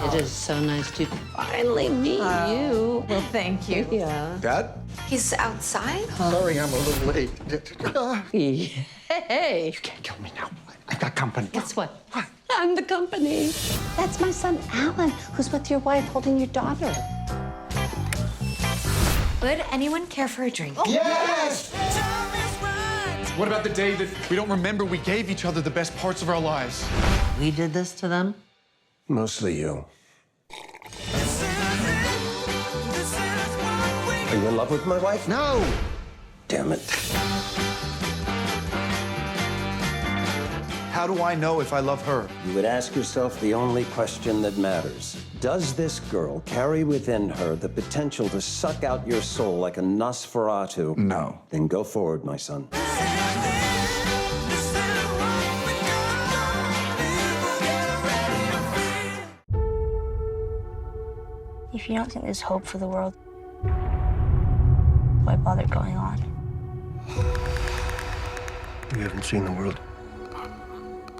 It is so nice to finally meet you. Well, thank you. Yeah. Dad? He's outside? Sorry, I'm a little late. Hey. You can't kill me now. I got company. Guess what? I'm the company. That's my son, Alan, who's with your wife holding your daughter. Would anyone care for a drink? Yes! What about the day that we don't remember we gave each other the best parts of our lives? We did this to them? Mostly you. Are you in love with my wife? No! Damn it. How do I know if I love her? You would ask yourself the only question that matters. Does this girl carry within her the potential to suck out your soul like a Nosferatu? No. Then go forward, my son. If you don't think there's hope for the world, why bother going on? You haven't seen the world,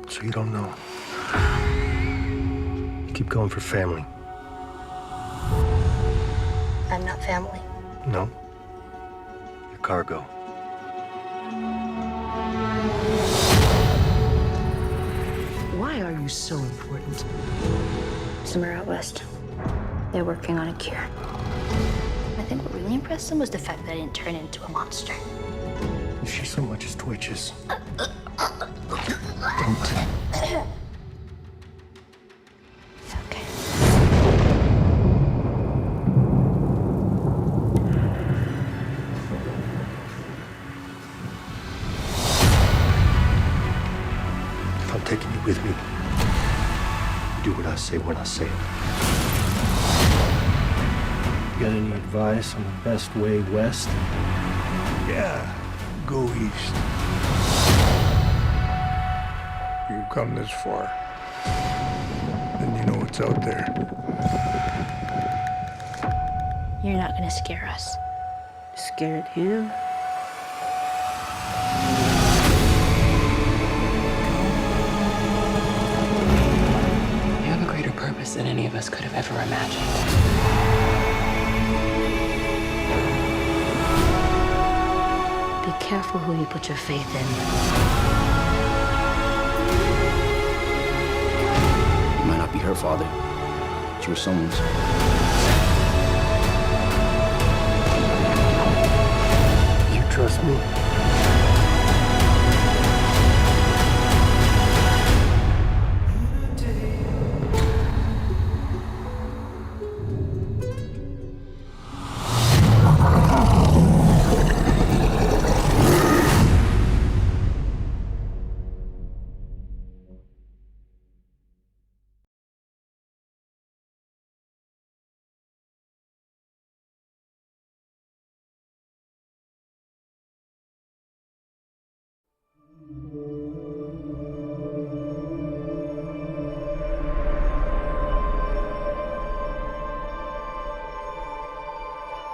so you don't know. You keep going for family. I'm not family. No. You're cargo. Why are you so important? Somewhere out west, they're working on a cure. I think what really impressed them was the fact that I didn't turn into a monster. If she so much as twitches, don't. Okay. If I'm taking you with me, do what I say when I say it. You got any advice on the best way west? Yeah, go east. You've come this far, then you know what's out there. You're not gonna scare us. Scared him? You have a greater purpose than any of us could have ever imagined. Be careful who you put your faith in. You might not be her father, but you were someone's. You trust me?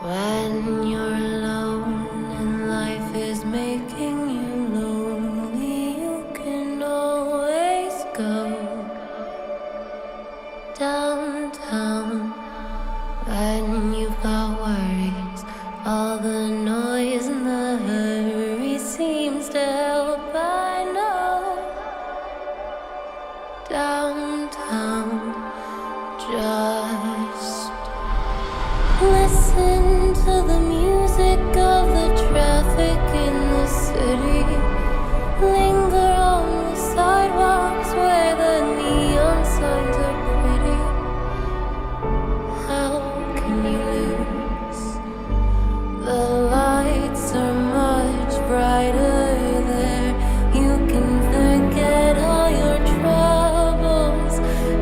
When you're alone and life is making you lonely, you can always go downtown. When you've got worries, all the noise and the hurry seems to help, I know. Downtown, just listen to the music of the traffic in the city. Linger on the sidewalks where the neon signs are pretty. How can you lose? The lights are much brighter there. You can forget all your troubles,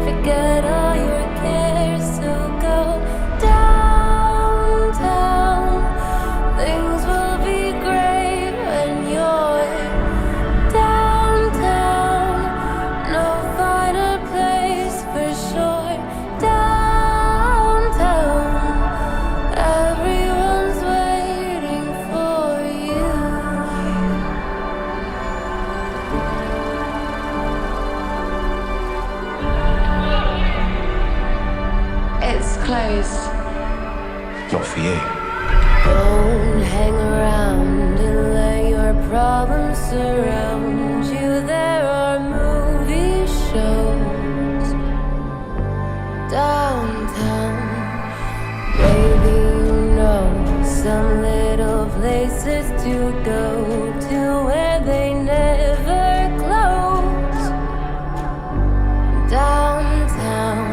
forget all your cares, so go downtown. Things will be great when you're downtown. clothes. Not for you. Don't hang around and let your problems surround you. There are movie shows downtown. Baby, you know some little places to go to where they never close. Downtown,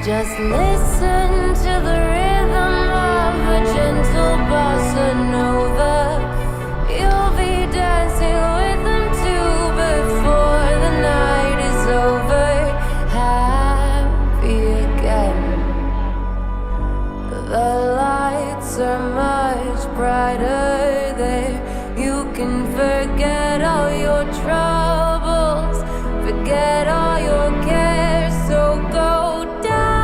just listen to the rhythm of a gentle bossa nova. You'll be dancing with them too before the night is over. Happy again. The lights are much brighter there. You can forget all your troubles, forget all your cares. So go downtown,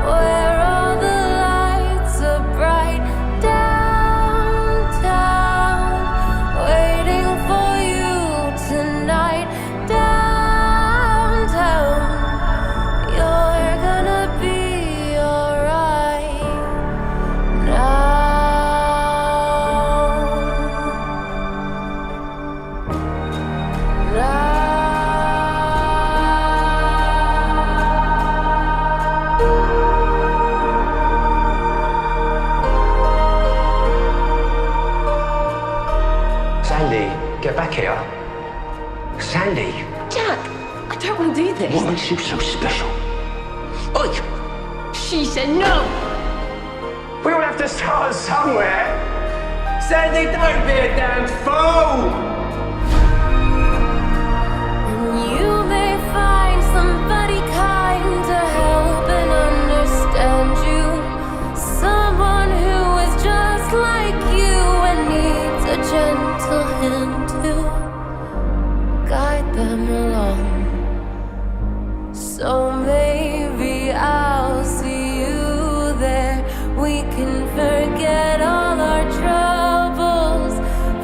where all the lights are bright. Downtown, waiting for you tonight. Downtown, you're gonna be alright now. Sandy, get back here. Sandy, Jack, I don't want to do this. what makes you so special? Oi! She said no. We all have to start somewhere. Sandy, don't be a damn fool! You may find somebody kind to help and understand you. Someone who is just like you and needs a gentle hand to guide them along. So maybe I'll see you there. We can forget all our troubles,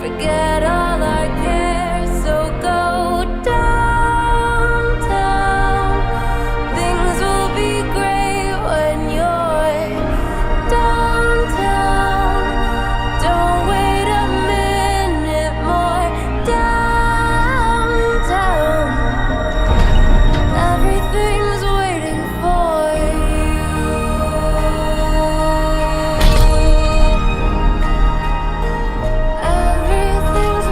forget all our cares. So go downtown. Things will be great when you're downtown. Don't wait a minute more. Downtown, everything's waiting for you. Everything's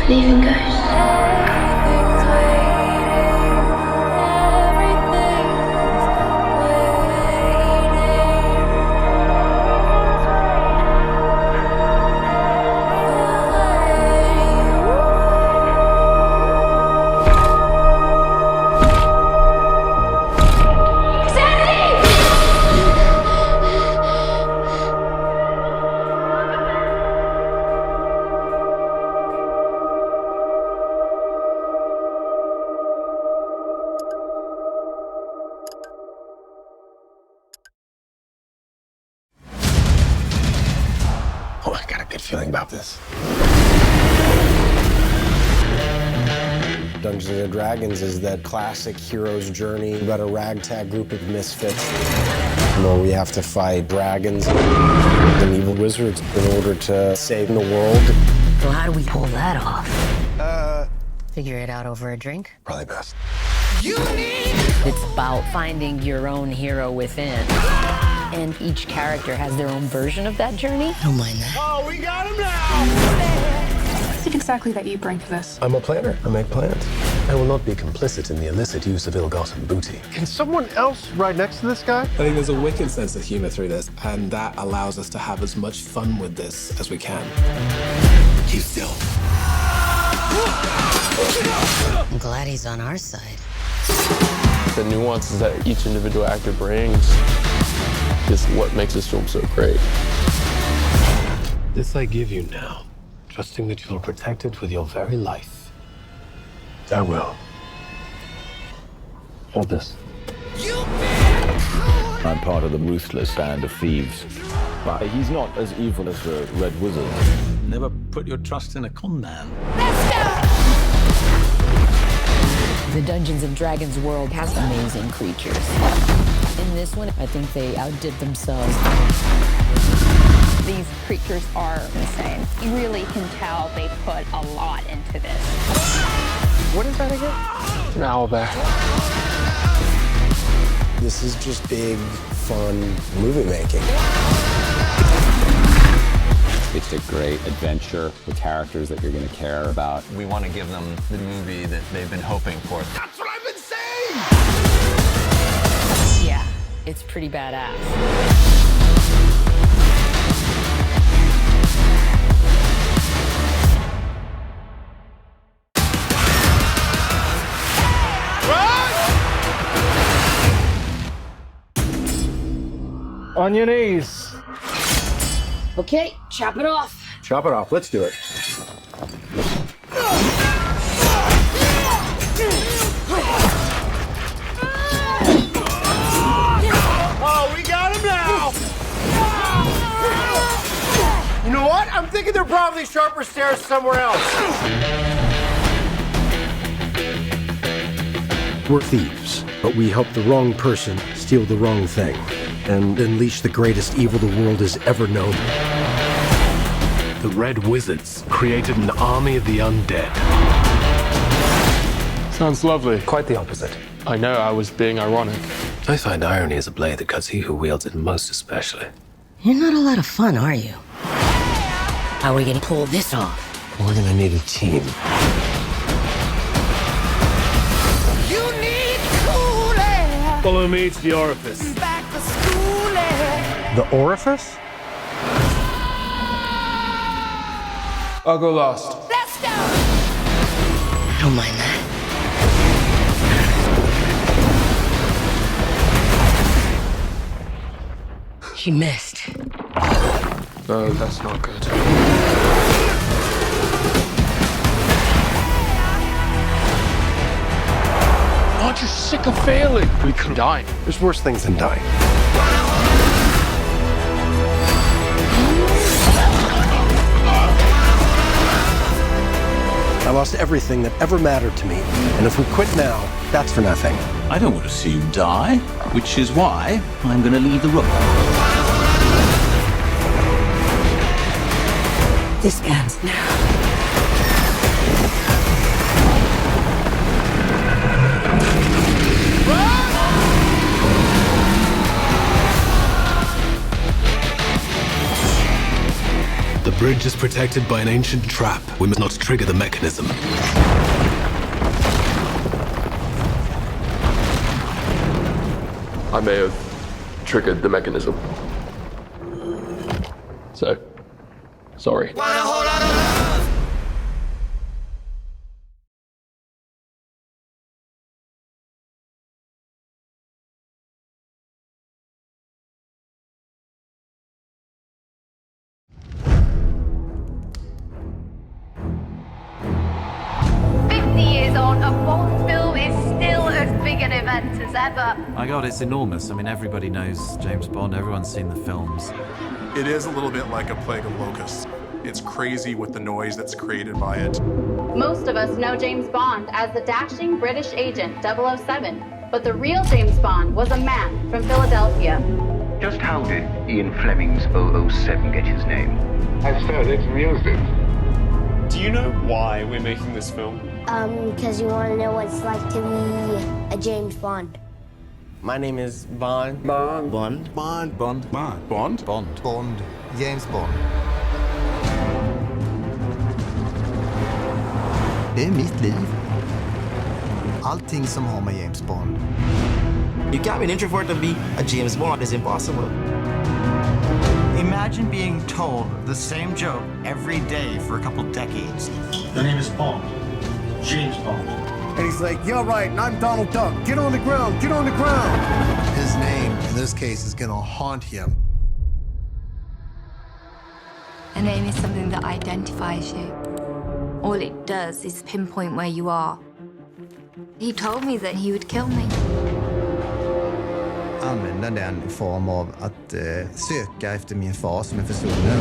Leaving, guys. Everything's waiting. Oh, I got a good feeling about this. Dungeons and Dragons is that classic hero's journey about a ragtag group of misfits. Where we have to fight dragons and evil wizards in order to save the world. So how do we pull that off? Figure it out over a drink? Probably best. It's about finding your own hero within. And each character has their own version of that journey. I don't mind that. Oh, we got him now! What is it exactly that you bring to this? I'm a planner. I make plans. I will not be complicit in the illicit use of ill-gotten booty. Can someone else ride next to this guy? I think there's a wicked sense of humor through this, and that allows us to have as much fun with this as we can. Keep still. I'm glad he's on our side. The nuances that each individual actor brings is what makes this film so great. This I give you now, trusting that you will protect it with your very life. I will. Hold this. I'm part of the ruthless band of thieves. But he's not as evil as the Red Wizard. Never put your trust in a con man. The Dungeons & Dragons world has amazing creatures. In this one, I think they outdid themselves. These creatures are insane. You really can tell they put a lot into this. What is that again? An owlbear. This is just big, fun movie making. It's a great adventure with characters that you're going to care about. We want to give them the movie that they've been hoping for. That's what I've been saying! Yeah, it's pretty badass. On your knees. Okay, chop it off. Chop it off. Let's do it. Oh, we got him now! You know what? I'm thinking there are probably sharper stairs somewhere else. We're thieves, but we help the wrong person steal the wrong thing and unleash the greatest evil the world has ever known. The Red Wizards created an army of the undead. Sounds lovely. Quite the opposite. I know, I was being ironic. I find irony is a blade that cuts he who wields it most especially. You're not a lot of fun, are you? How are we gonna pull this off? We're gonna need a team. You need cool air. Follow me to the orifice. Back to school air. The orifice? I'll go last. Let's go. I don't mind that. She missed. No, that's not good. Aren't you sick of failing? We could die. There's worse things than dying. I lost everything that ever mattered to me, and if we quit now, that's for nothing. I don't want to see you die, which is why I'm going to leave the room. This ends now. The bridge is protected by an ancient trap. We must not trigger the mechanism. I may have triggered the mechanism. So, sorry. My God, it's enormous. I mean, everybody knows James Bond. Everyone's seen the films. It is a little bit like a plague of locusts. It's crazy with the noise that's created by it. Most of us know James Bond as the dashing British agent 007, but the real James Bond was a man from Philadelphia. Just how did Ian Fleming's 007 get his name? I studied music. Do you know why we're making this film? Because you want to know what it's like to be a James Bond. My name is Bond. Bond. Bond. Bond. Bond. Bond. Bond? Bond. Bond. James Bond. Det är mitt liv. Allting som har med James Bond. You got me an intro for it to be a James Bond is impossible. Imagine being told the same joke every day for a couple decades. The name is Bond. James Bond. And he's like, yeah, right, and I'm Donald Duck. Get on the ground, get on the ground. His name, in this case, is gonna haunt him. A name is something that identifies you. All it does is pinpoint where you are. He told me that he would kill me. använda den i form av att söka efter min far som är försvunnen.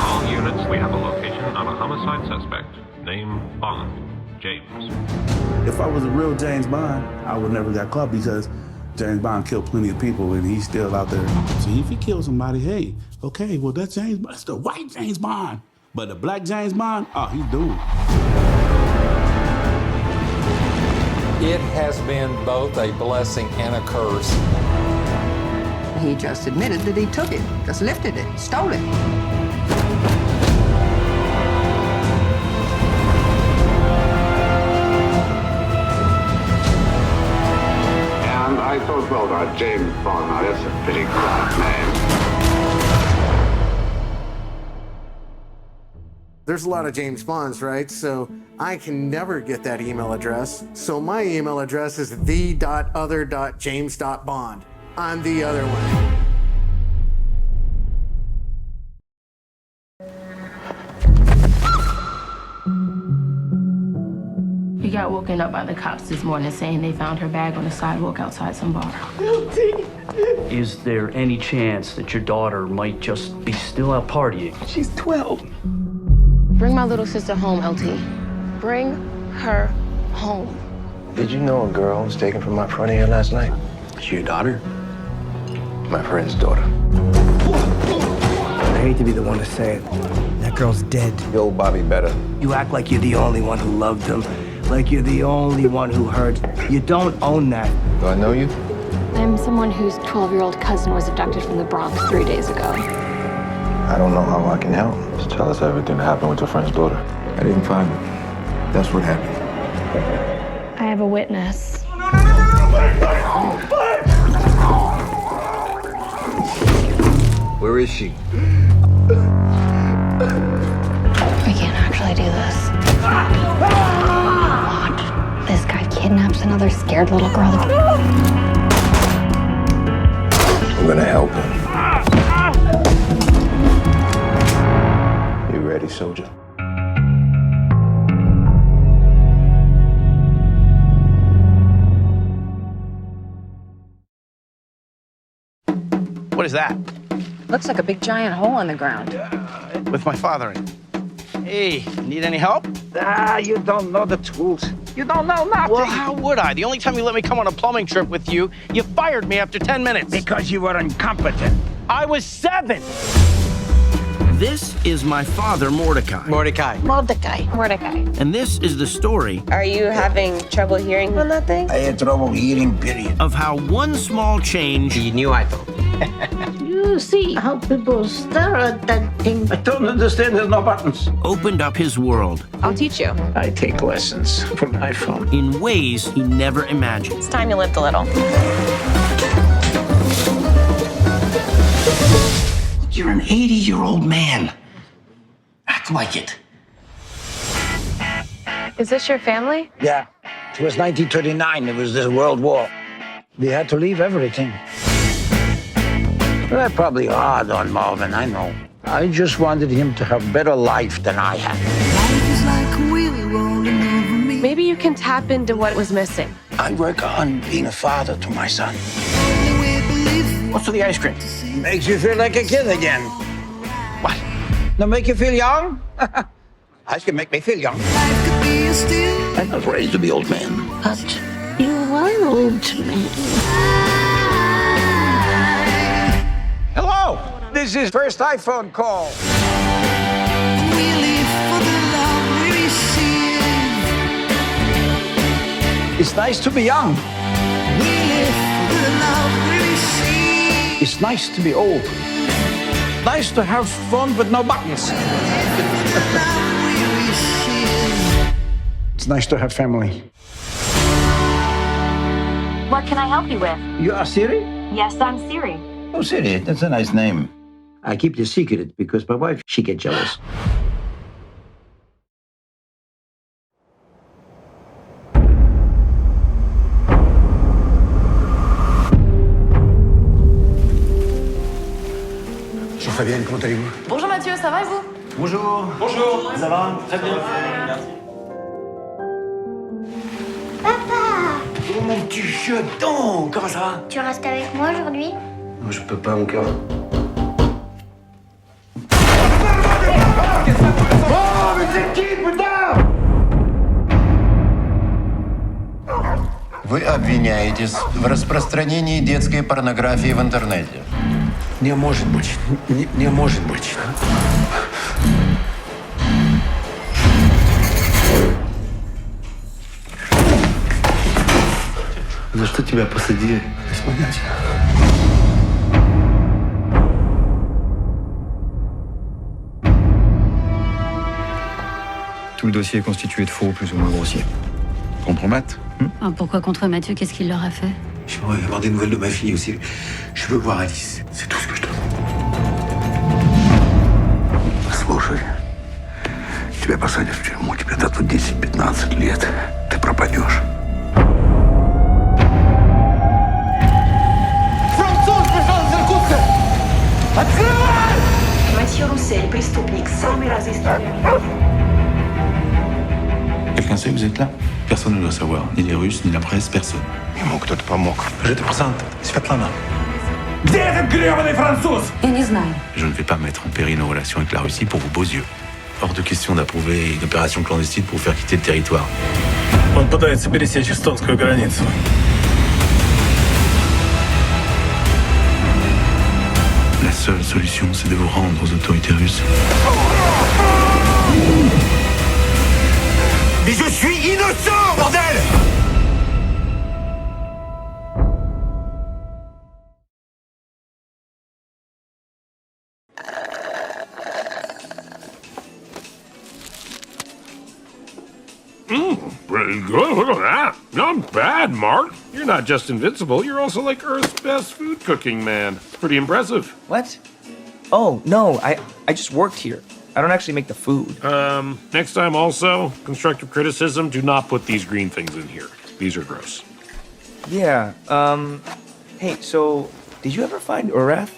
All units, we have a location on a homicide suspect. Name Bond, James. If I was a real James Bond, I would never got caught because James Bond killed plenty of people and he's still out there. So if he kills somebody, hey, okay, well that's James Bond. It's the white James Bond. But the black James Bond, oh, he's doomed. It has been both a blessing and a curse. He just admitted that he took it, just lifted it, stole it. And I thought, well, that James Bond, now that's a pretty crap name. There's a lot of James Bonds, right? So I can never get that email address. So my email address is the.other.james.bond. I'm the other one. We got woken up by the cops this morning saying they found her bag on the sidewalk outside some bar. Is there any chance that your daughter might just be still out partying? She's 12. Bring my little sister home, LT. Bring her home. Did you know a girl was taken from my front of here last night? Is your daughter? My friend's daughter. I hate to be the one to say it. That girl's dead. Yo, Bobby better. You act like you're the only one who loved him. Like you're the only one who hurt. You don't own that. Do I know you? I'm someone whose 12-year-old cousin was abducted from the Bronx 3 days ago. I don't know how I can help. Just tell us everything that happened with your friend's daughter. I didn't find her. That's what happened. I have a witness. Where is she? We can't actually do this. Watch. This guy kidnaps another scared little girl. We're gonna help him. You ready, soldier? What is that? Looks like a big giant hole in the ground. With my father in. Hey, need any help? You don't know the tools. You don't know nothing. Well, how would I? The only time you let me come on a plumbing trip with you, you fired me after 10 minutes. Because you were incompetent. I was 7. This is my father, Mordecai. Mordecai. Mordecai. And this is the story Are you having trouble hearing on that thing? I had trouble hearing, period. Of how one small change. The new iPhone. You see how people stare at that thing. I don't understand. There's no buttons. Opened up his world. I'll teach you. I take lessons from iPhone. In ways he never imagined. It's time you lived a little. You're an 80-year-old man. Act like it. Is this your family? Yeah. It was 1939. It was the World War. We had to leave everything. Well, that's probably hard on Marvin, I know. I just wanted him to have better life than I had. Maybe you can tap into what was missing. I work on being a father to my son. What's with the ice cream? Makes you feel like a kid again. What? Now make you feel young? Ice cream make me feel young. I'm not ready to be old man. But you are old to me. Hello! This is first iPhone call. It's nice to be young. It's nice to be old. Nice to have fun with no buttons. It's nice to have family. What can I help you with? You are Siri? Yes, I'm Siri. Oh, Siri, that's a nice name. I keep the secret because my wife, she gets jealous. Bonjour Fabienne, comment allez-vous? Bonjour Mathieu, ça va et vous? Bonjour. Bonjour. Ça va? Très bien. Papa! Oh, mon tu jeton! Comment ça va? Tu restes avec moi aujourd'hui? Non, je peux pas, mon cœur. Oh, mais c'est qui, putain? Вы обвиняетесь в распространении детской порнографии в интернете. Не может быть. Не может быть. За что тебя посадили? Без понятия. Tout le dossier est constitué de faux plus ou moins grossiers. Kompromat? Pourquoi contre Mathieu? Qu'est-ce qu'il leur a fait? Je voudrais avoir des nouvelles de ma fille aussi. Je veux voir Alice. C'est tout ce que je te demande. Слушай, тебя посадят в тюрьму, тебе дадут 10-15 лет. Ты пропадешь. Француз пришел из Иркутска! Открывай! Матье Руссель, преступник, самый разыскиваемый. Quelqu'un sait que vous êtes là? Personne ne doit savoir. Ni les Russes, ni la presse, personne. Ему кто-то помог. Je te présente Svetlana. Где этот гребаный француз? Я не знаю. Je ne vais pas mettre en péril nos relations avec la Russie pour vos beaux yeux. Hors de question d'approuver une opération clandestine pour vous faire quitter le territoire. Он пытается пересечь эстонскую границу. La seule solution, c'est de vous rendre aux autorités russes. Mais je suis innocent, bordel! Pretty good. Look at that. Not bad, Mark. You're not just invincible, you're also like Earth's best food cooking man. Pretty impressive. What? Oh, no, I just worked here. I don't actually make the food. Next time also, constructive criticism, do not put these green things in here. These are gross. Yeah, hey, so, did you ever find Urath?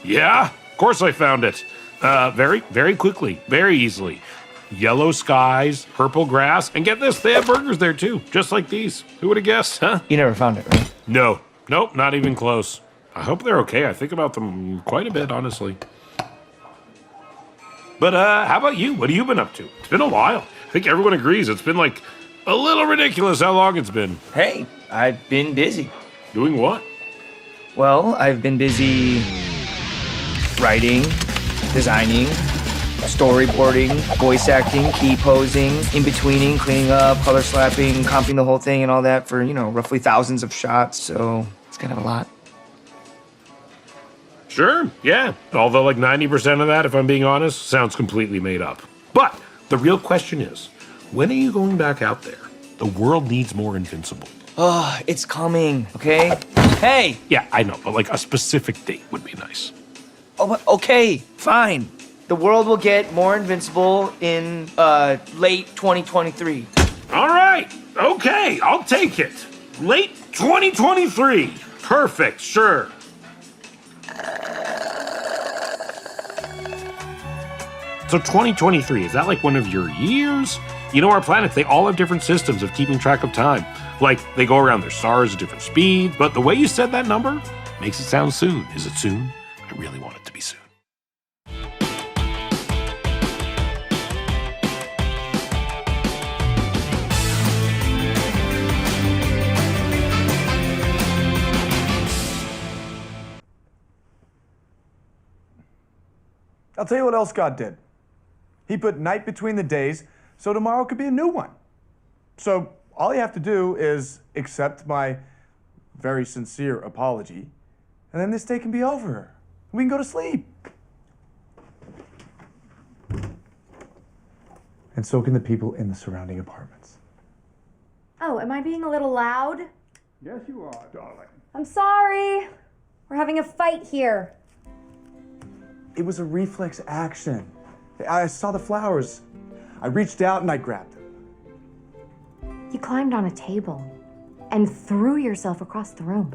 Yeah, of course I found it. Very, very quickly, very easily. Yellow skies, purple grass, and get this, they have burgers there too, just like these. Who would have guessed, huh? You never found it, right? No. Nope, not even close. I hope they're okay. I think about them quite a bit, honestly. But, how about you? What have you been up to? It's been a while. I think everyone agrees it's been, like, a little ridiculous how long it's been. Hey, I've been busy. Doing what? Well, I've been busy writing, designing, storyboarding, voice acting, key posing, in-betweening, cleaning up, color slapping, comping the whole thing and all that for, roughly thousands of shots, so it's kind of a lot. Sure, yeah. Although like 90% of that, if I'm being honest, sounds completely made up. But the real question is, when are you going back out there? The world needs more Invincible. Oh, it's coming, okay? Hey! Yeah, I know, but like a specific date would be nice. Oh, but okay, fine. The world will get more Invincible in late 2023. All right, okay, I'll take it. Late 2023. Perfect, sure. So 2023, is that like one of your years? You know, our planets, they all have different systems of keeping track of time. Like, they go around their stars at different speeds, but the way you said that number makes it sound soon. Is it soon? I really want it to be soon. I'll tell you what else God did. He put night between the days, so tomorrow could be a new one. So all you have to do is accept my very sincere apology, and then this day can be over. We can go to sleep. And so can the people in the surrounding apartments. Oh, am I being a little loud? Yes, you are, darling. I'm sorry. We're having a fight here. It was a reflex action. I saw the flowers. I reached out and I grabbed them. You climbed on a table and threw yourself across the room.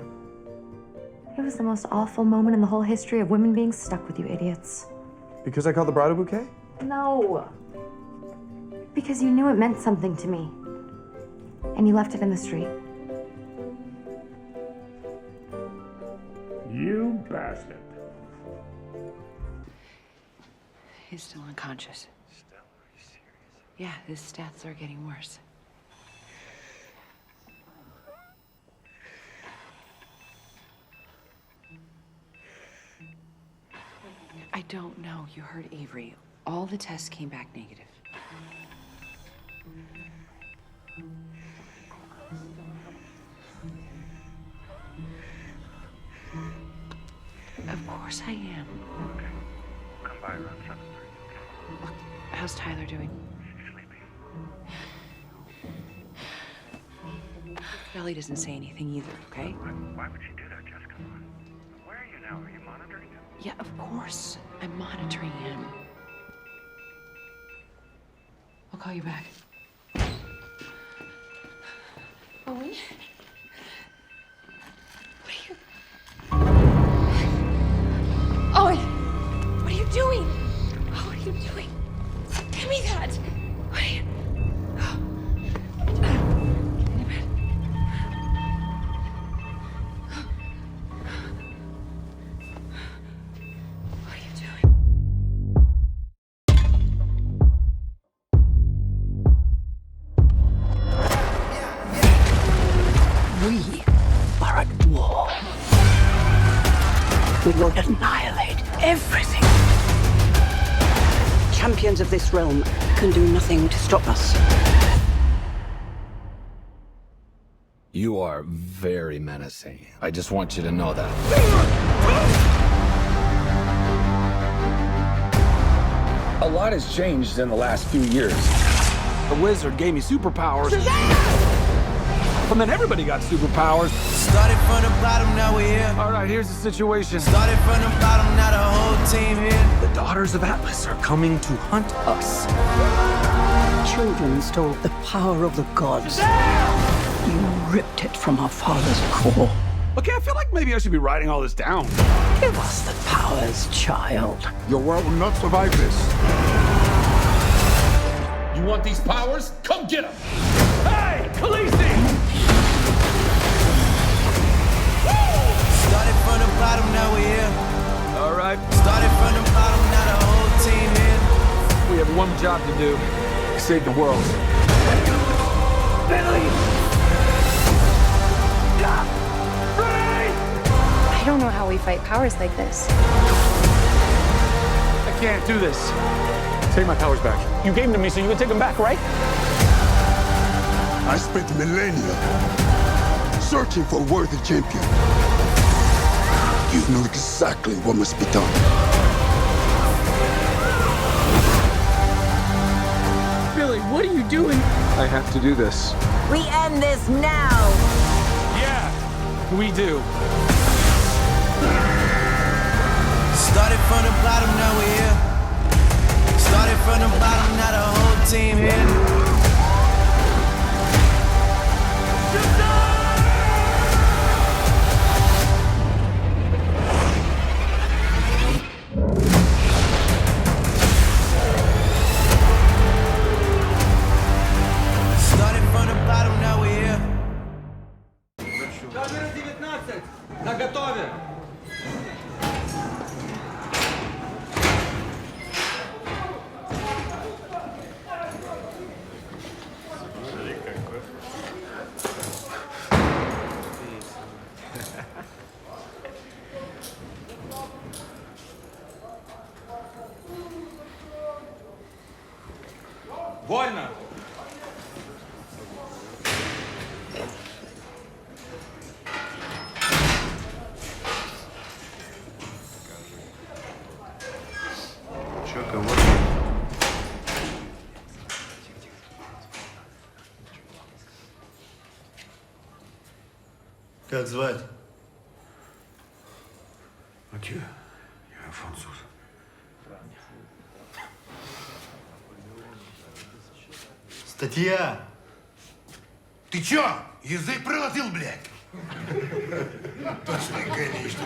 It was the most awful moment in the whole history of women being stuck with you idiots. Because I called the bride a bouquet? No. Because you knew it meant something to me. And you left it in the street. harassment. He's still unconscious. Still? Are you serious? Yeah, his stats are getting worse. I don't know. You heard Avery. All the tests came back negative. Of course I am. Okay. Come by around 7:30. Look, how's Tyler doing? She's sleeping. Ellie doesn't say anything either, okay? Why would she do that, Jessica? Where are you now? Are you monitoring him? Yeah, of course. I'm monitoring him. I'll call you back. Owen? Owen! What are you doing? Oh, what are you doing? Give me that! What are you... What are you doing? We are at war. We will annihilate everything. Champions of this realm can do nothing to stop us. You are very menacing. I just want you to know that. A lot has changed in the last few years. The wizard gave me superpowers. Shazam! And then everybody got superpowers. Started from the bottom, now we're here. All right, here's the situation. Started from the bottom, now the whole team here. The daughters of Atlas are coming to hunt us. Children stole the power of the gods. You ripped it from our father's core. Okay, I feel like maybe I should be writing all this down. Give us the powers, child. Your world will not survive this. You want these powers? Come get them! Hey, Khaleesi! Started from the bottom, now we're here. All right. Started from the bottom, now the whole team here. We have one job to do. Save the world. Billy! I don't know how we fight powers like this. I can't do this. Take my powers back. You gave them to me so you could take them back, right? I spent millennia searching for a worthy champion. You know exactly what must be done. Billy, what are you doing? I have to do this. We end this now! Yeah, we do. Started from the bottom, now we're here. Started from the bottom, now the whole team here. Started from the bottom, now we're here. Камера 19. На готове. Вольно! Чё, кого? Как звать? Окей, я француз. Статья! Ты чё? Язык проглотил, блядь? Точно, конечно.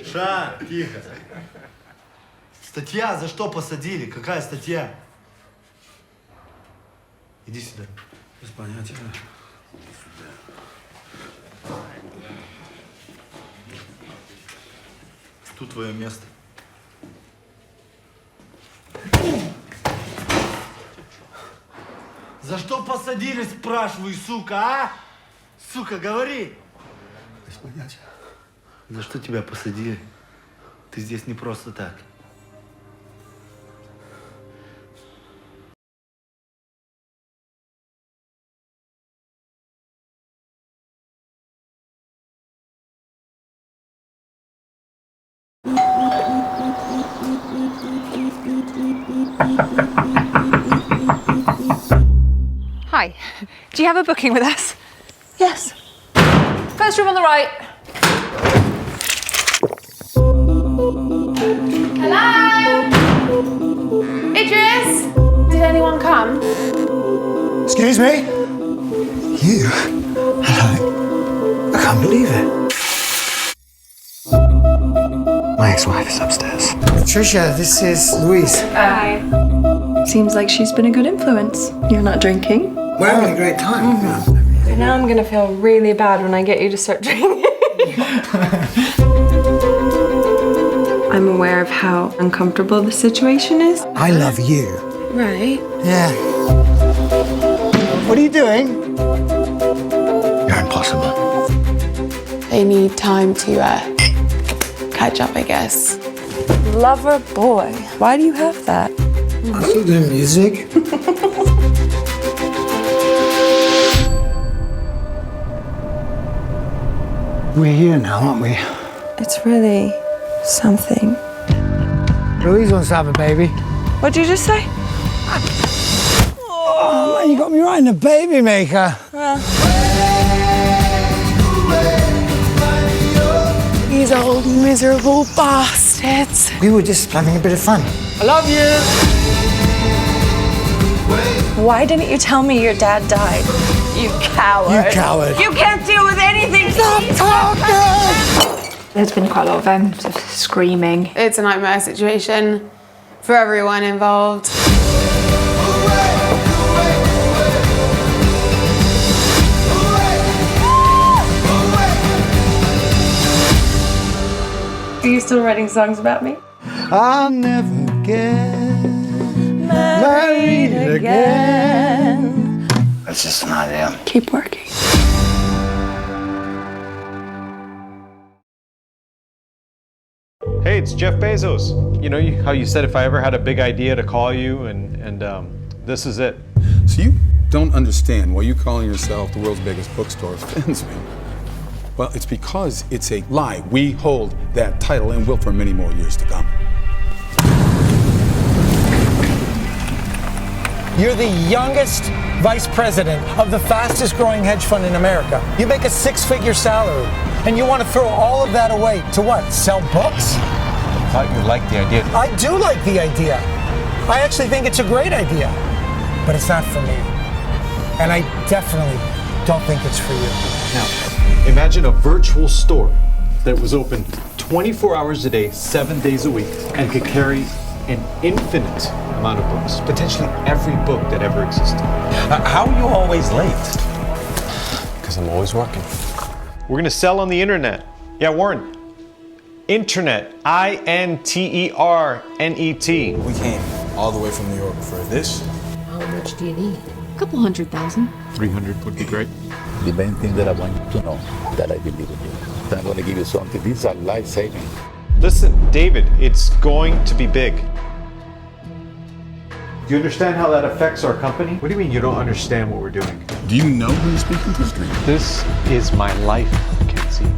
Ша, тихо. Статья, за что посадили? Какая статья? Иди сюда. Без понятия. Тут твое место. За что посадили, спрашиваю, сука, а? Сука, говори. Без понятия. За что тебя посадили? Ты здесь не просто так. Hi. Do you have a booking with us? Yes. First room on the right. Hello? Idris? Did anyone come? Excuse me? You? Hello. I can't believe it. My ex-wife is upstairs. Patricia, this is Louise. Hi. Seems like she's been a good influence. You're not drinking? We're having a great time. And now I'm gonna feel really bad when I get you to start drinking. I'm aware of how uncomfortable the situation is. I love you. Right. Yeah. What are you doing? You're impossible. They need time to catch up, I guess. Lover boy. Why do you have that? I'm still doing music. We're here now, aren't we? It's really something. Louise wants to have a baby. What'd you just say? Oh, man, you got me right in the baby maker. These old miserable bastards. We were just having a bit of fun. I love you. Why didn't you tell me your dad died? You coward. You coward. You can't deal with anything. Stop talking! There's been quite a lot of sort of screaming. It's a nightmare situation for everyone involved. Are you still writing songs about me? I'll never get married again. That's just an idea. Keep working. Hey, it's Jeff Bezos. You know how you said if I ever had a big idea to call you, and this is it. So you don't understand why you calling yourself the world's biggest bookstore offends me. Well, it's because it's a lie. We hold that title and will for many more years to come. You're the youngest vice president of the fastest growing hedge fund in America. You make a six-figure salary, and you want to throw all of that away to what? Sell books? I thought you liked the idea. I do like the idea. I actually think it's a great idea, but it's not for me. And I definitely don't think it's for you. Now, imagine a virtual store that was open 24 hours a day, 7 days a week, and could carry an infinite amount of books, potentially every book that ever existed. How are you always late? Because I'm always working. We're gonna sell on the internet. Yeah, Warren. Internet. INTERNET. We came all the way from New York for this. How much do you need? A couple 100,000. 300 would be great. The main thing that I want you to know, that I believe in you. I'm going to give you something. These are life-saving. Listen, David, it's going to be big. Do you understand how that affects our company? What do you mean you don't understand what we're doing? Do you know who you're speaking to, Street? This is my life, Kenzie.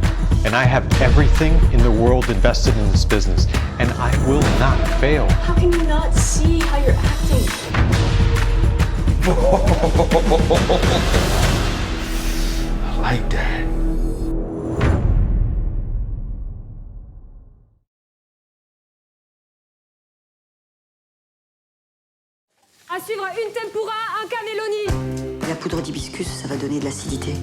And I have everything in the world invested in this business. And I will not fail. How can you not see how you're acting? I like that. À suivre une tempura, un cannelloni. La poudre d'hibiscus, ça va donner de l'acidité.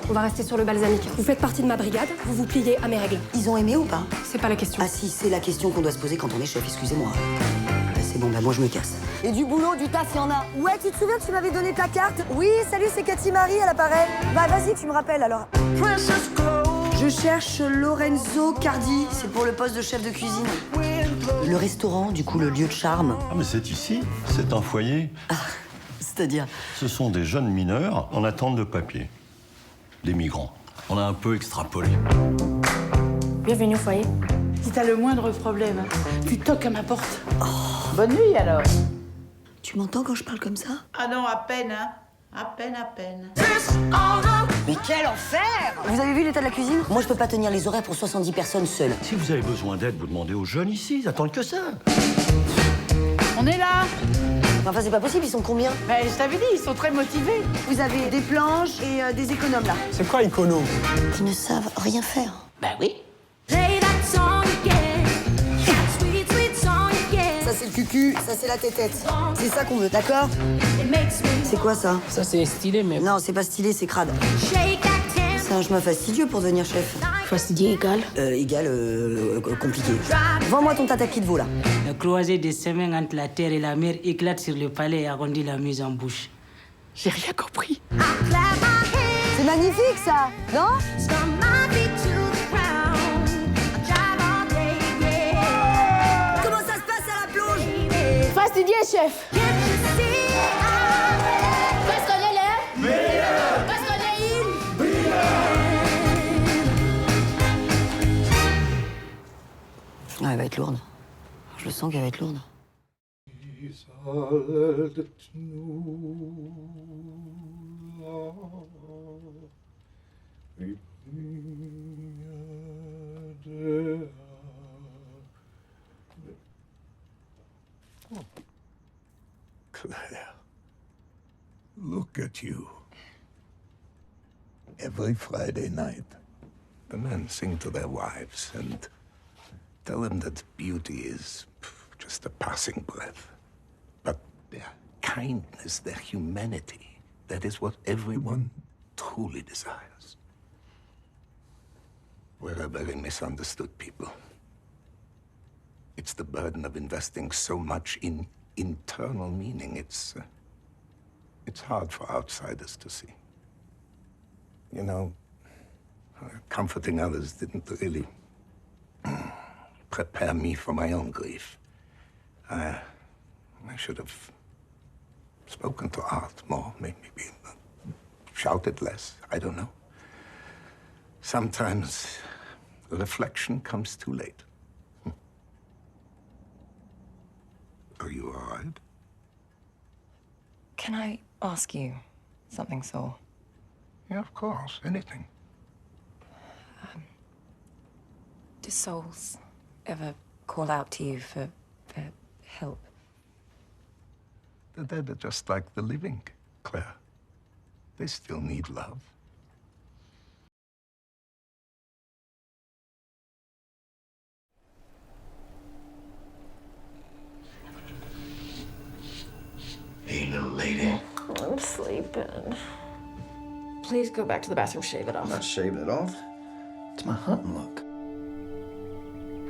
On va rester sur le balsamique. Vous faites partie de ma brigade, vous vous pliez à mes règles. Ils ont aimé ou pas? C'est pas la question. Ah si, c'est la question qu'on doit se poser quand on est chef, excusez-moi. C'est bon, bah moi je me casse. Et du boulot, du taf, y en a. Ouais, tu te souviens que tu m'avais donné ta carte? Oui, salut, c'est Cathy Marie à l'appareil. Bah vas-y, tu me rappelles alors. Je cherche Lorenzo Cardi, c'est pour le poste de chef de cuisine. Le restaurant, du coup, le lieu de charme. Ah, mais c'est ici, c'est un foyer. C'est-à-dire? Ce sont des jeunes mineurs en attente de papier. Des migrants. On a un peu extrapolé. Bienvenue au foyer. Si t'as le moindre problème, tu toques à ma porte. Bonne nuit alors. Tu m'entends quand je parle comme ça? Ah non, à peine, hein. À peine, à peine. Mais quel enfer! Vous avez vu l'état de la cuisine? Moi, je peux pas tenir les horaires pour 70 personnes seule. Si vous avez besoin d'aide, vous demandez aux jeunes ici, ils attendent que ça. On est là. Enfin, c'est pas possible, ils sont combien? Ben, je t'avais dit, ils sont très motivés. Vous avez des planches et des économes, là. C'est quoi écono? Ils ne savent rien faire. Ben oui. Ça, c'est le cucu, ça, c'est la tétette. C'est ça qu'on veut, d'accord? C'est quoi, ça? Ça, c'est stylé, mais... Non, c'est pas stylé, c'est crade. C'est un chemin fastidieux pour devenir chef. Fastidié égal? Compliqué. Vends-moi ton tataki de veau, là. La croisée des semaines entre la terre et la mer éclate sur le palais et arrondit la mise en bouche. J'ai rien compris. C'est magnifique, ça, non? Comment ça se passe à la plonge? Fastidié, chef. Parce qu'on est là. Parce qu'on est une. Ah, elle va être lourde. Je le sens qu'elle va être lourde. Claire, look at you. Every Friday night, the men sing to their wives and tell them that beauty is just a passing breath. But their kindness, their humanity, that is what everyone truly desires. We're a very misunderstood people. It's the burden of investing so much in internal meaning. It's hard for outsiders to see. You know, comforting others didn't really prepare me for my own grief. I should have spoken to Art more, maybe shouted less. I don't know. Sometimes reflection comes too late. Are you all right? Can I ask you something, Saul? Yeah, of course. Anything. Do souls ever call out to you for help? The dead are just like the living, Claire. They still need love. Hey, little lady. I'm sleeping. Please go back to the bathroom, shave it off. I'm not shaving it off. It's my hunting look.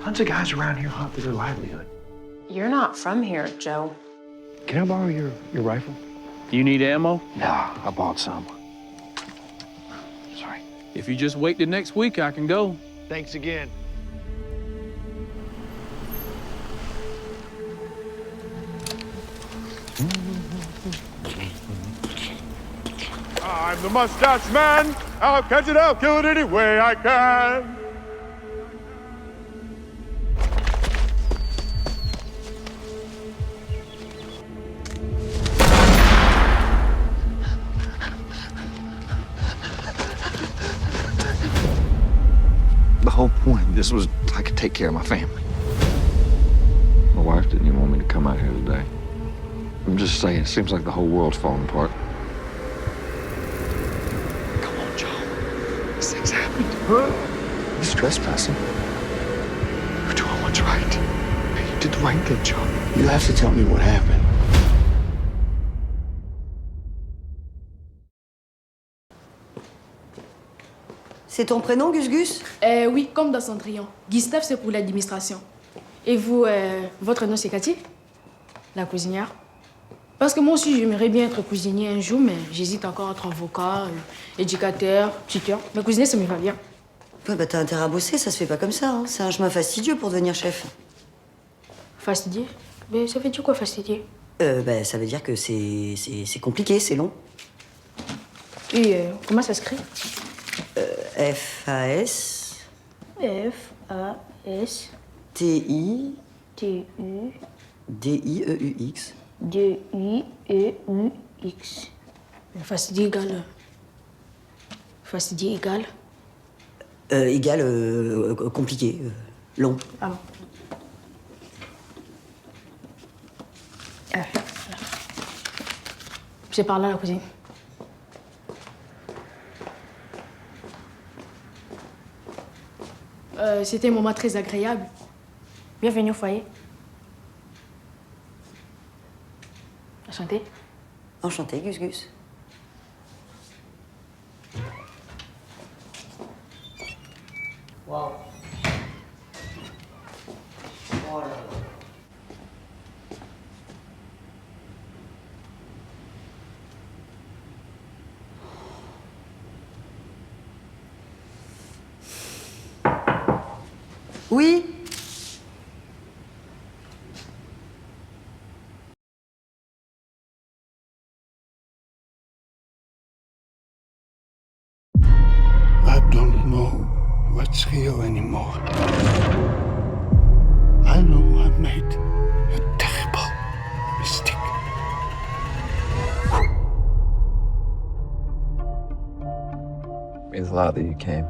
Tons of guys around here hunt for their livelihood. You're not from here, Joe. Can I borrow your rifle? You need ammo? Nah, I bought some. Sorry. If you just wait till next week, I can go. Thanks again. I'm the mustache man. I'll catch it, I'll kill it any way I can. The whole point of this was I could take care of my family. My wife didn't even want me to come out here today. I'm just saying, it seems like the whole world's falling apart. Come on, Joe. This thing's happened. Huh? He's trespassing. We're doing what's right. You did the right thing, Joe. You have to tell me what happened. C'est ton prénom, Gus Gus? Oui, comme dans Cendrillon. Gustave, c'est pour l'administration. Et vous, votre nom, c'est Cathy? La cuisinière? Parce que moi aussi, j'aimerais bien être cuisinier un jour, mais j'hésite encore entre avocat, éducateur, tuteur. Mais cuisiner, ça me va bien. Ouais, bah t'as intérêt à bosser, ça se fait pas comme ça. Hein. C'est un chemin fastidieux pour devenir chef. Fastidieux? Mais ça veut dire quoi, fastidieux? Bah, ça veut dire que c'est compliqué, c'est long. Et comment ça s'écrit? F-A-S... F-A-S... T-I... T-U... D-I-E-U-X. D-I-E-U-X. Fastidieux égale... Fastidieux égale... Égale compliqué, long. Ah bon. C'est par là, la cousine. C'était un moment très agréable. Bienvenue au foyer. Enchanté. Enchanté, Gus Gus. Wow. Oh là là. Oui. I don't know what's real anymore. I know I made a terrible mistake. Means a lot that you came.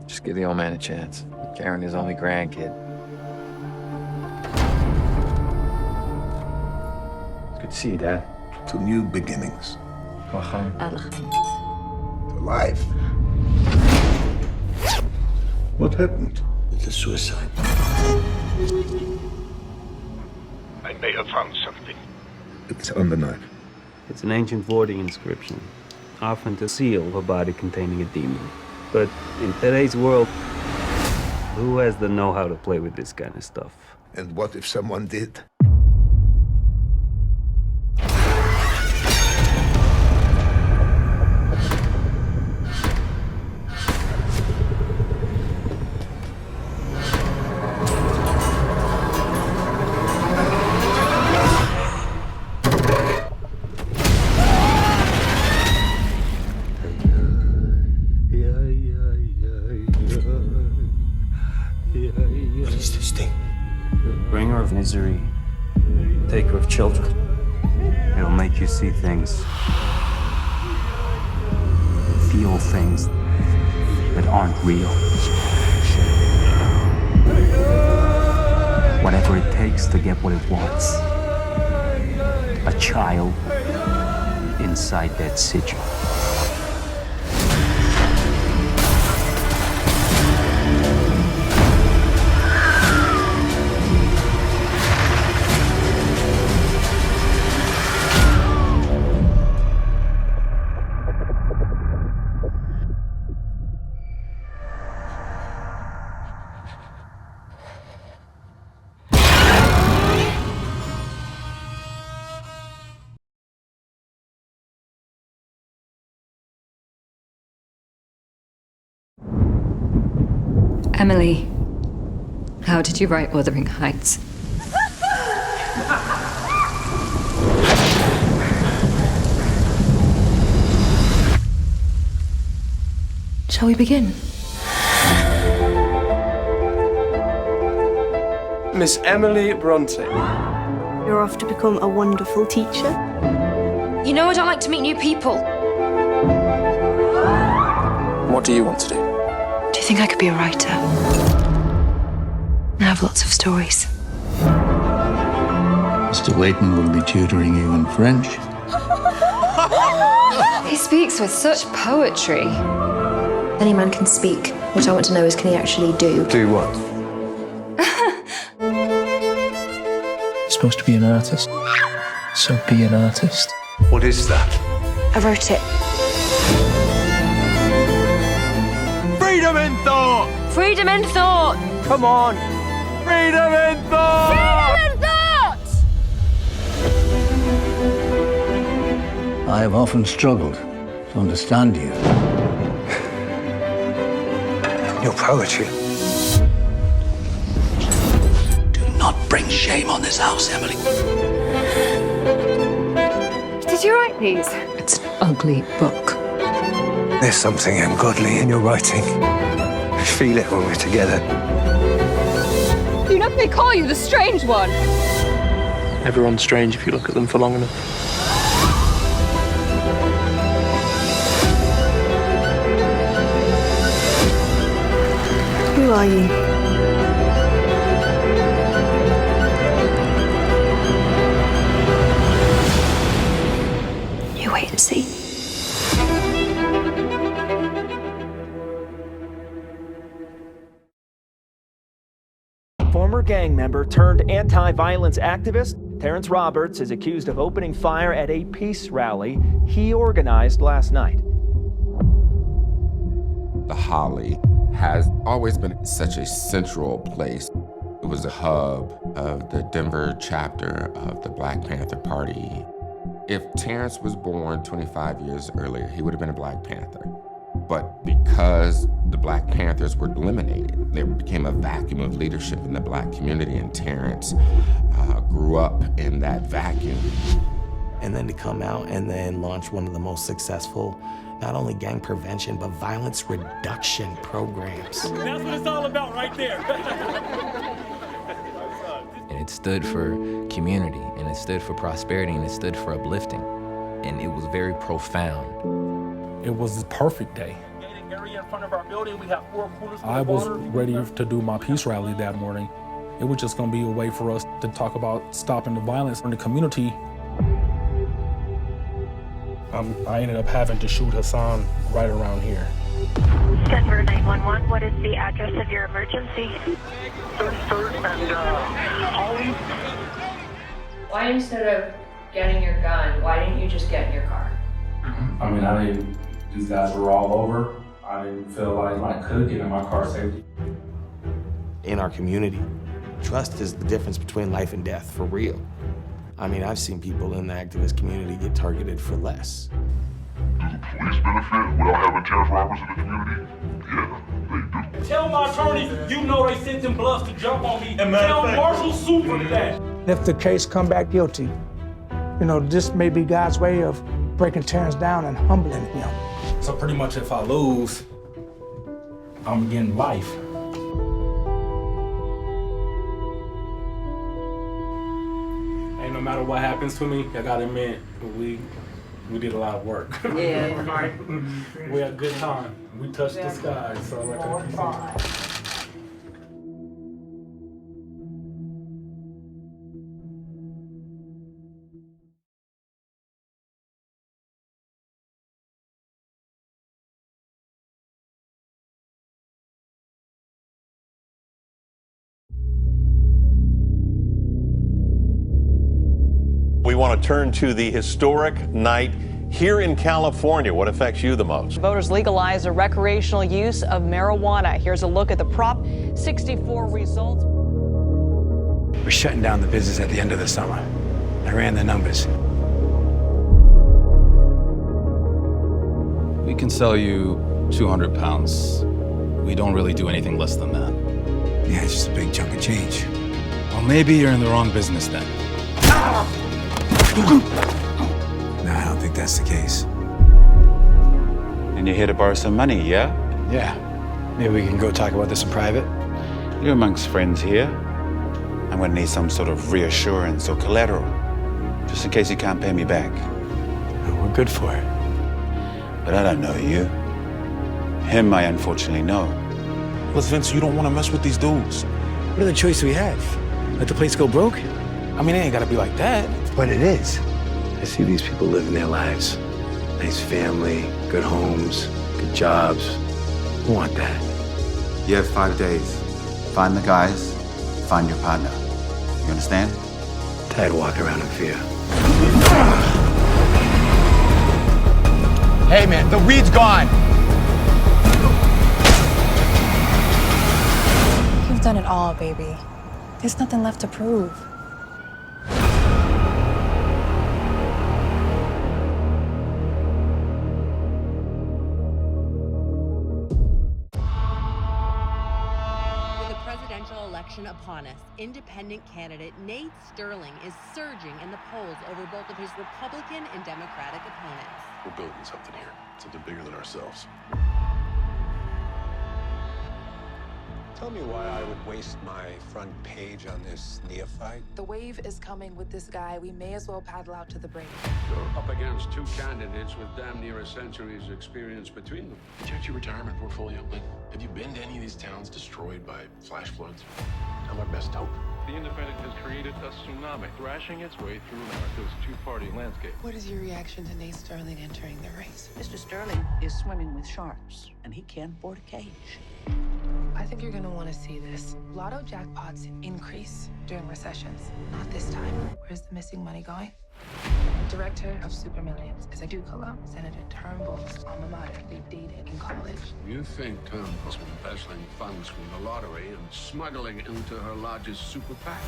Just give the old man a chance. Karen, his only grandkid. It's good to see you, Dad. To new beginnings. Alors. To life. What happened? It's a suicide. I may have found something. It's on the knife. It's an ancient warding inscription, often to seal a body containing a demon. But in today's world, who has the know-how to play with this kind of stuff? And what if someone did? What is this thing? Bringer of misery, taker of children. It'll make you see things, feel things that aren't real. Whatever it takes to get what it wants. A child inside that sigil. Emily, how did you write Wuthering Heights? Shall we begin? Miss Emily Bronte. You're off to become a wonderful teacher. You know I don't like to meet new people. What do you want to do? Do you think I could be a writer? I have lots of stories. Mr. Waiton will be tutoring you in French. He speaks with such poetry. Any man can speak. What I want to know is, can he actually do? Do what? You're supposed to be an artist. So be an artist. What is that? I wrote it. Freedom in thought! Freedom in thought! Come on! Freedom in thought! Freedom in thought! I have often struggled to understand you. Your poetry. Do not bring shame on this house, Emily. Did you write these? It's an ugly book. There's something ungodly in your writing. I feel it when we're together. You know they call you the strange one. Everyone's strange if you look at them for long enough. Who are you? You wait and see. Former gang member turned anti-violence activist, Terrence Roberts is accused of opening fire at a peace rally he organized last night. The Holly has always been such a central place. It was the hub of the Denver chapter of the Black Panther Party. If Terrence was born 25 years earlier, he would have been a Black Panther. But because the Black Panthers were eliminated, there became a vacuum of leadership in the Black community, and Terrence grew up in that vacuum. And then to come out and then launch one of the most successful, not only gang prevention, but violence reduction programs. That's what it's all about right there. And it stood for community, and it stood for prosperity, and it stood for uplifting. And it was very profound. It was the perfect day. I was ready to do my peace rally that morning. It was just going to be a way for us to talk about stopping the violence in the community. I ended up having to shoot Hassan right around here. Denver 911, what is the address of your emergency? 33rd and Holly. Why instead of getting your gun, why didn't you just get in your car? I mean, these guys were all over. I didn't feel like I could get in my car safely. In our community, trust is the difference between life and death, for real. I mean, I've seen people in the activist community get targeted for less. Do the police benefit without having terrorist robbers in the community? Yeah, they do. Tell my attorney, you know they sent them bloods to jump on me. Tell Marshall Super that. If the case come back guilty, this may be God's way of breaking Terrence down and humbling him. So pretty much if I lose, I'm getting life. And no matter what happens to me, I gotta admit, we did a lot of work. Yeah, right. We had a good time. We touched the sky, so I can see. We want to turn to the historic night here in California. What affects you the most? Voters legalize the recreational use of marijuana. Here's a look at the Prop 64 results. We're shutting down the business at the end of the summer. I ran the numbers. We can sell you 200 pounds. We don't really do anything less than that. Yeah, it's just a big chunk of change. Well, maybe you're in the wrong business then. No, I don't think that's the case. And you're here to borrow some money, yeah? Yeah. Maybe we can go talk about this in private? You're amongst friends here. I'm gonna need some sort of reassurance or collateral, just in case you can't pay me back. No, we're good for it. But I don't know you. Him, I unfortunately know. Look, Vince, you don't want to mess with these dudes. What other choice we have? Let the place go broke? I mean, it ain't gotta be like that. But it is. I see these people living their lives. Nice family, good homes, good jobs. We want that. You have 5 days. Find the guys, find your partner. You understand? Tired of walking around in fear. Hey, man, the weed's gone. You've done it all, baby. There's nothing left to prove. election upon us, independent candidate Nate Sterling is surging in the polls over both of his Republican and Democratic opponents. We're building something here, something bigger than ourselves. Tell me why I would waste my front page on this neophyte. The wave is coming with this guy. We may as well paddle out to the break. You're up against two candidates with damn near a century's experience between them. Check your retirement portfolio. Like, have you been to any of these towns destroyed by flash floods? I'm our best hope. The Independent has created a tsunami, thrashing its way through America's two-party landscape. What is your reaction to Nate Sterling entering the race? Mr. Sterling is swimming with sharks, and he can't board a cage. I think you're gonna want to see this. Lotto jackpots increase during recessions. Not this time. Where's the missing money going? Director of Super Millions is a Duke-alum, Senator Turnbull's alma mater. They dated in college. You think Turnbull's been embezzling funds from the lottery and smuggling into her largest super PAC?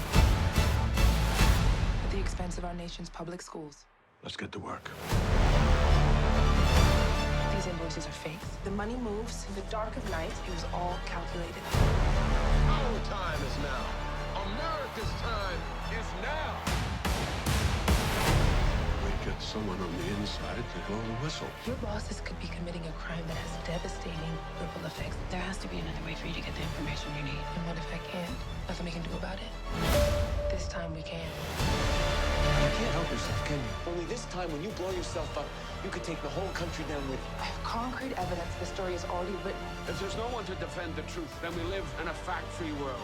At the expense of our nation's public schools. Let's get to work. These invoices are fakes. The money moves in the dark of night. It was all calculated. Our time is now. America's time is now. We get someone on the inside to blow the whistle. Your bosses could be committing a crime that has devastating ripple effects. There has to be another way for you to get the information you need. And what if I can't? Nothing we can do about it. This time we can. You can't help yourself, can you? Only this time, when you blow yourself up, you could take the whole country down with you. I have concrete evidence the story is already written. If there's no one to defend the truth, then we live in a fact-free world.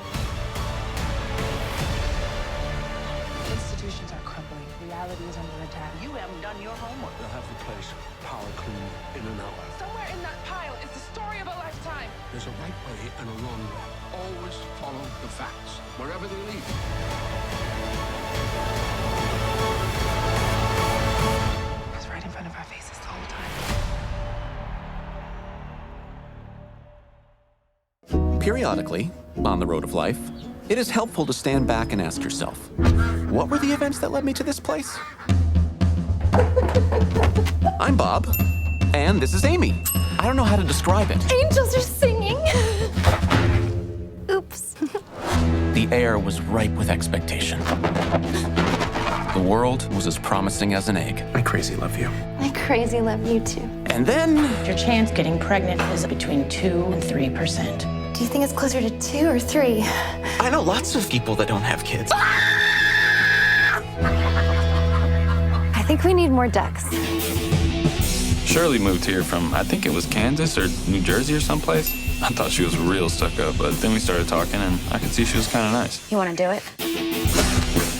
Institutions are crumbling. Reality is under attack. You haven't done your homework. They'll have the place power clean in an hour. Somewhere in that pile is the story of a lifetime. There's a right way and a wrong way. Always follow the facts, wherever they lead. It was right in front of our faces the whole time. Periodically, on the road of life, it is helpful to stand back and ask yourself, what were the events that led me to this place? I'm Bob, and this is Amy. I don't know how to describe it. Angels are singing. Oops. The air was ripe with expectation. The world was as promising as an egg. I crazy love you. I crazy love you too. And then... Your chance getting pregnant is between 2 and 3%. Do you think it's closer to 2 or 3? I know lots of people that don't have kids. I think we need more ducks. Shirley moved here from, I think it was Kansas or New Jersey or someplace. I thought she was real stuck up, but then we started talking and I could see she was kind of nice. You want to do it?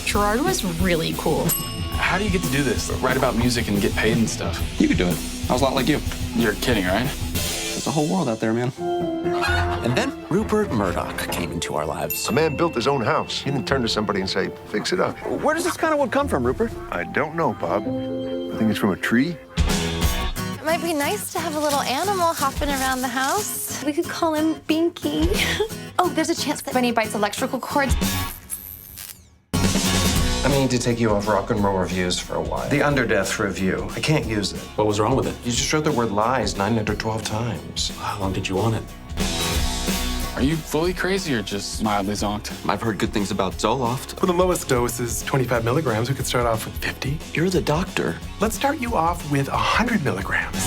Gerard was really cool. How do you get to do this? Write about music and get paid and stuff? You could do it. I was a lot like you. You're kidding, right? There's a whole world out there, man. And then Rupert Murdoch came into our lives. A man built his own house. He didn't turn to somebody and say, fix it up. Where does this kind of wood come from, Rupert? I don't know, Bob. I think it's from a tree. It might be nice to have a little animal hopping around the house. We could call him Binky. Oh, there's a chance that when he bites electrical cords. I need to take you off rock and roll reviews for a while. The Underdeath review. I can't use it. What was wrong with it? You just wrote the word lies 912 times. How long did you want it? Are you fully crazy or just mildly zonked? I've heard good things about Zoloft. Well, the lowest dose is 25 milligrams. We could start off with 50. You're the doctor. Let's start you off with 100 milligrams.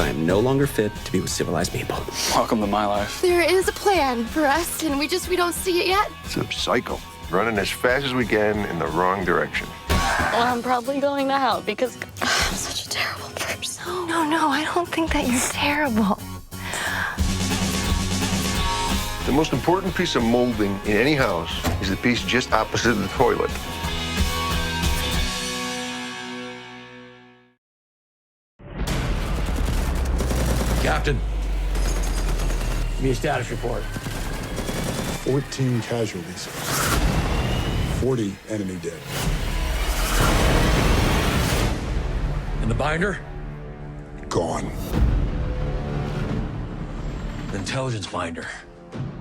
I am no longer fit to be with civilized people. Welcome to my life. There is a plan for us, and we don't see it yet. It's a cycle. Running as fast as we can in the wrong direction. Well, I'm probably going to hell because I'm such a terrible person. No, I don't think that you're terrible. The most important piece of molding in any house is the piece just opposite the toilet. Captain, give me a status report. 14 casualties. 40 enemy dead. And the binder? Gone. The intelligence binder.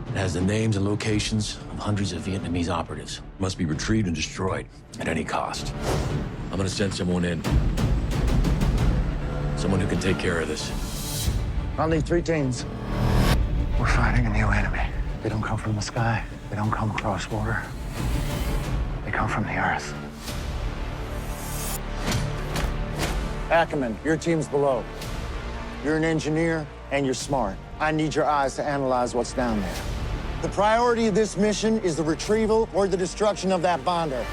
It has the names and locations of hundreds of Vietnamese operatives. It must be retrieved and destroyed at any cost. I'm gonna send someone in. Someone who can take care of this. I'll need 3 teams. We're fighting a new enemy. They don't come from the sky. They don't come cross-border. They come from the Earth. Ackerman, your team's below. You're an engineer, and you're smart. I need your eyes to analyze what's down there. The priority of this mission is the retrieval or the destruction of that bonder.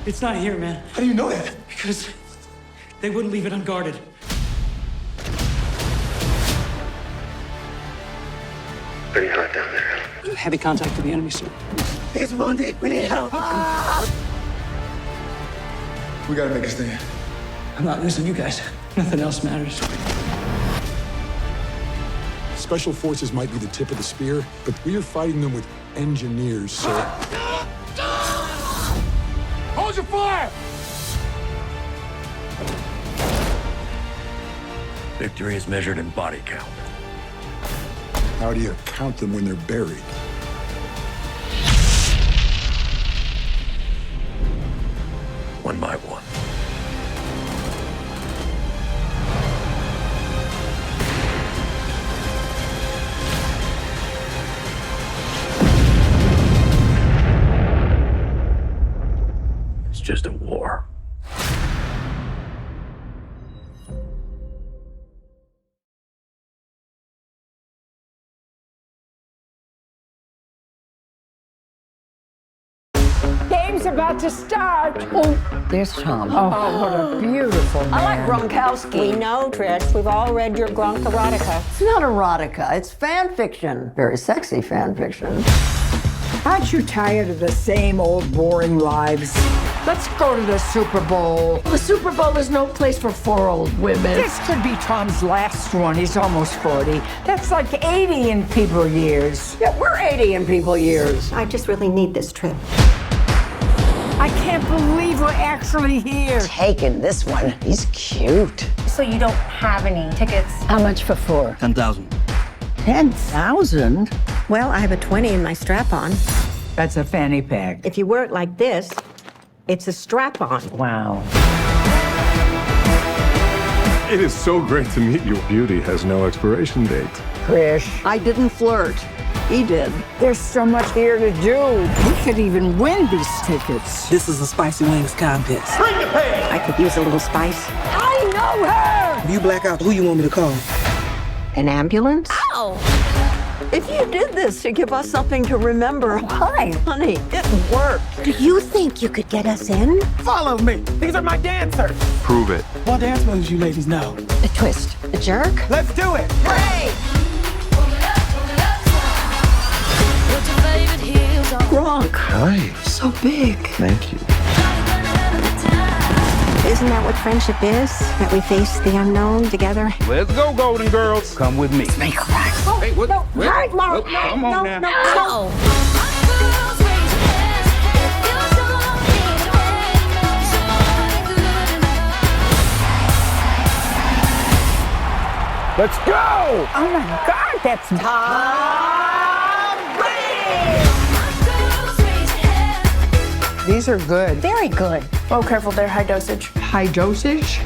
It's not here, man. How do you know that? Because they wouldn't leave it unguarded. Pretty hot down there. Heavy contact with the enemy, sir. It's wounded. We need help. We gotta make a stand. I'm not losing you guys. Nothing else matters. Special forces might be the tip of the spear, but we are fighting them with engineers, sir. Hold your fire! Victory is measured in body count. How do you count them when they're buried? One by one. It's just a war. Game's about to start. Oh, there's Tom. Oh, what a beautiful man. I like Gronkowski. We know, Trish. We've all read your Gronk erotica. It's not erotica. It's fan fiction. Very sexy fan fiction. Aren't you tired of the same old boring lives? Let's go to the Super Bowl. The Super Bowl is no place for 4 old women. This could be Tom's last one. He's almost 40. That's like 80 in people years. Yeah, we're 80 in people years. I just really need this trip. I can't believe we're actually here. Taking this one. He's cute. So you don't have any tickets? How much for 4? 10,000. 10,000? Well, I have a 20 in my strap-on. That's a fanny pack. If you wear it like this, it's a strap-on. Wow. It is so great to meet you. Beauty has no expiration date. Krish, I didn't flirt. He did. There's so much here to do. We could even win these tickets. This is a spicy wings contest. Bring the pain! I could use a little spice. I know her! If you black out, who you want me to call? An ambulance? Ow! If you did this to give us something to remember, why, honey? It worked. Do you think you could get us in? Follow me. These are my dancers. Prove it. What dance moves you ladies know? A twist. A jerk? Let's do it. Hey! Gronk. Hi. So big. Thank you. Isn't that what friendship is? That we face the unknown together? Let's go, Golden Girls. Come with me. Make a crack. Oh, Hey, what? No, Wait, hard, Mark. wait, come on now. No. Let's go. Oh my God, that's Tom Brady! These are good. Very good. Oh, careful, they're high dosage. High dosage?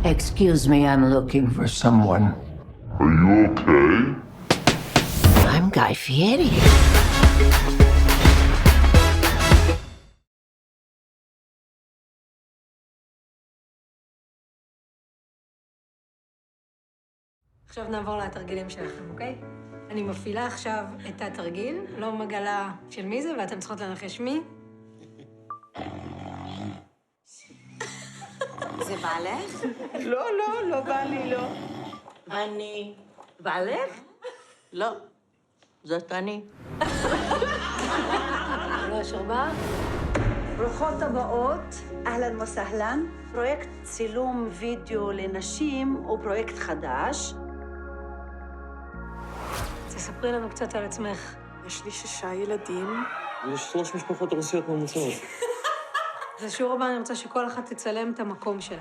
Excuse me, I'm looking for someone. Are you okay? I'm Guy Fieri. עכשיו נעבור לתרגילים שלכם, אוקיי? אני מפעילה עכשיו את התרגיל, לא מגלה של מי זה, ואתם צריכות לנחש מי. זה בעלך? לא, לא בא לי, לא. אני... בעלך? לא. זאת אני. לא, שרבה. ברוכות הבאות, אהלן וסהלן. פרויקט צילום וידאו לנשים הוא פרויקט חדש. תספרי לנו קצת על עצמך. יש לי 6 ילדים. יש 3 משפחות רוסיות ממוצעות. בשיעור הבא אני רוצה שכל אחת תצלם את המקום שלה.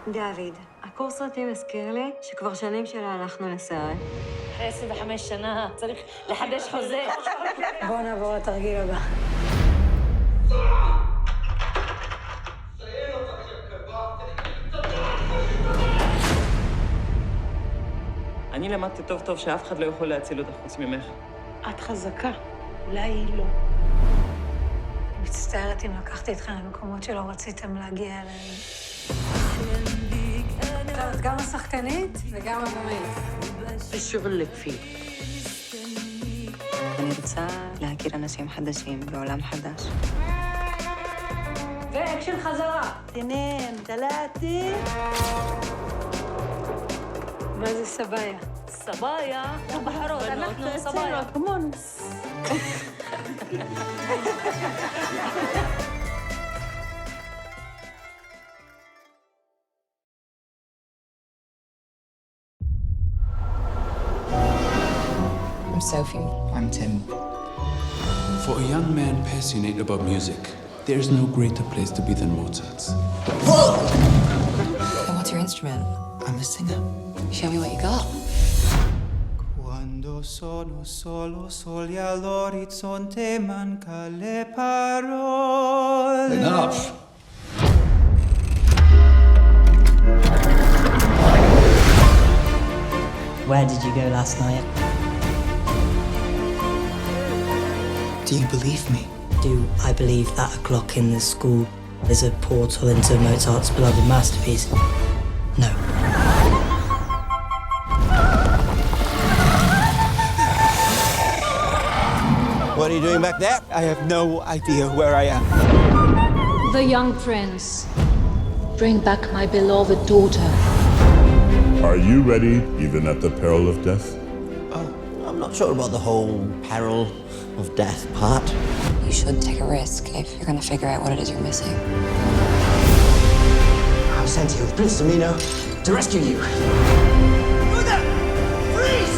דוד, הקורס סרטים הזכיר לי שכבר שנים שלא הלכנו לסרט. אחרי 25 שנה צריך לחדש חוזה. בואו נעבור לתרגיל הבא. אני למדתי טוב טוב שאף אחד לא יכול להציל אותך חוץ ממך. את חזקה, אולי לא. מצטערת אם לקחתי אתכם למקומות שלא רציתם להגיע אליהם. טוב, את גם השחקנית וגם הבמאית. ושוגלك فيه. אני רוצה להכיר אנשים חדשים בעולם חדש. ואקשן חזרה. 2, 3. מה זה סבאיה? סבאיה, בחרות, אנחנו סבאיה. כמון. I'm Sophie. I'm Tim. For a young man passionate about music, there's no greater place to be than Mozart's. And what's your instrument? I'm a singer. Show me what you got. Quando sono solo soli all'orizzonte manca le parole. Enough. Where did you go last night? Do you believe me? Do I believe that a clock in the school is a portal into Mozart's beloved masterpiece? No. What are you doing back there? I have no idea where I am. The young prince. Bring back my beloved daughter. Are you ready, even at the peril of death? Oh, I'm not sure about the whole peril of death part. You should take a risk if you're gonna figure out what it is you're missing. I was sent here with Prince Domino to rescue you. Luther! Freeze!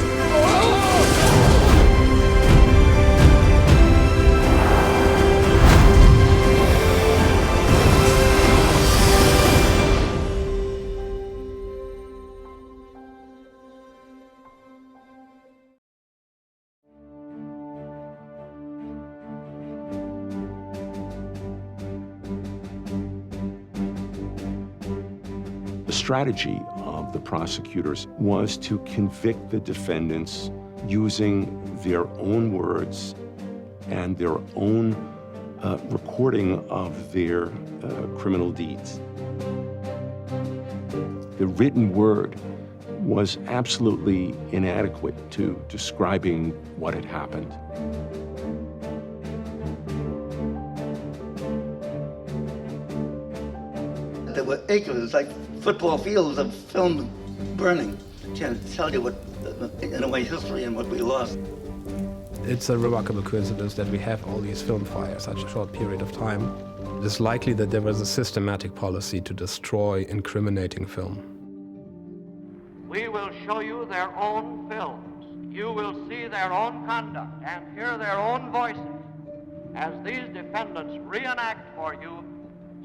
The strategy of the prosecutors was to convict the defendants using their own words and their own recording of their criminal deeds. The written word was absolutely inadequate to describing what had happened. There were acres, like football fields of film burning. Can't tell you what, in a way, history and what we lost. It's a remarkable coincidence that we have all these film fires such a short period of time. It's likely that there was a systematic policy to destroy incriminating film. We will show you their own films. You will see their own conduct and hear their own voices as these defendants reenact for you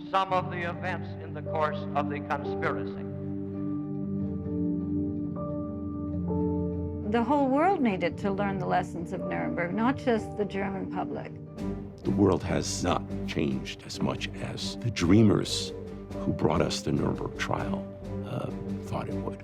some of the events in the course of the conspiracy. The whole world needed to learn the lessons of Nuremberg, not just the German public. The world has not changed as much as the dreamers who brought us the Nuremberg trial thought it would.